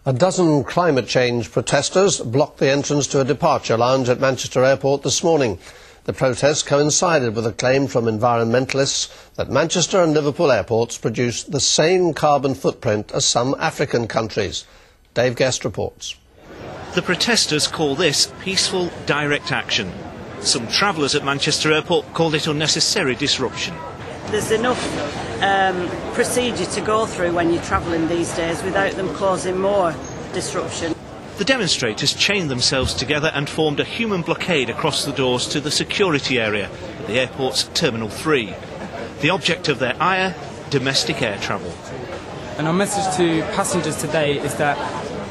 A dozen climate change protesters blocked the entrance to a departure lounge at Manchester Airport this morning. The protest coincided with a claim from environmentalists that Manchester and Liverpool airports produce the same carbon footprint as some African countries. Dave Guest reports. The protesters call this peaceful, direct action. Some travellers at Manchester Airport called it unnecessary disruption. There's enough procedure to go through when you're travelling these days without them causing more disruption. The demonstrators chained themselves together and formed a human blockade across the doors to the security area at the airport's Terminal 3. The object of their ire, domestic air travel. And our message to passengers today is that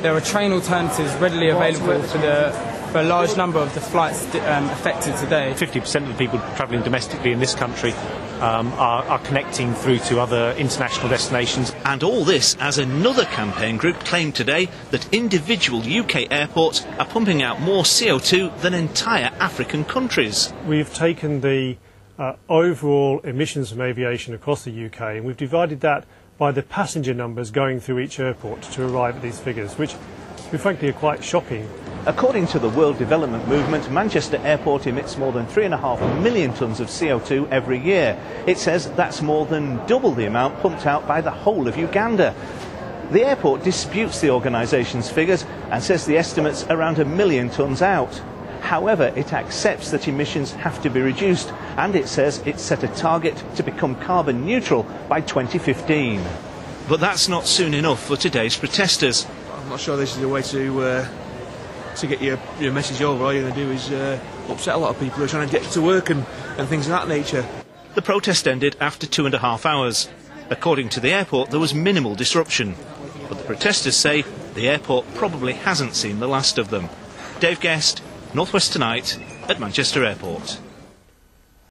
there are train alternatives readily available for a large number of the flights affected today. 50% of the people travelling domestically in this country are connecting through to other international destinations. And all this as another campaign group claimed today that individual UK airports are pumping out more CO2 than entire African countries. We've taken the overall emissions from aviation across the UK and we've divided that by the passenger numbers going through each airport to arrive at these figures, which frankly are quite shocking. According to the World Development Movement, Manchester Airport emits more than 3.5 million tonnes of CO2 every year. It says that's more than double the amount pumped out by the whole of Uganda. The airport disputes the organisation's figures and says the estimate's around 1 million tonnes out. However, it accepts that emissions have to be reduced, and it says it's set a target to become carbon neutral by 2015. But that's not soon enough for today's protesters. I'm not sure this is the way to get your message over. All you're going to do is upset a lot of people who are trying to get to work and things of that nature. The protest ended after 2.5 hours. According to the airport, there was minimal disruption. But the protesters say the airport probably hasn't seen the last of them. Dave Guest, North West Tonight at Manchester Airport.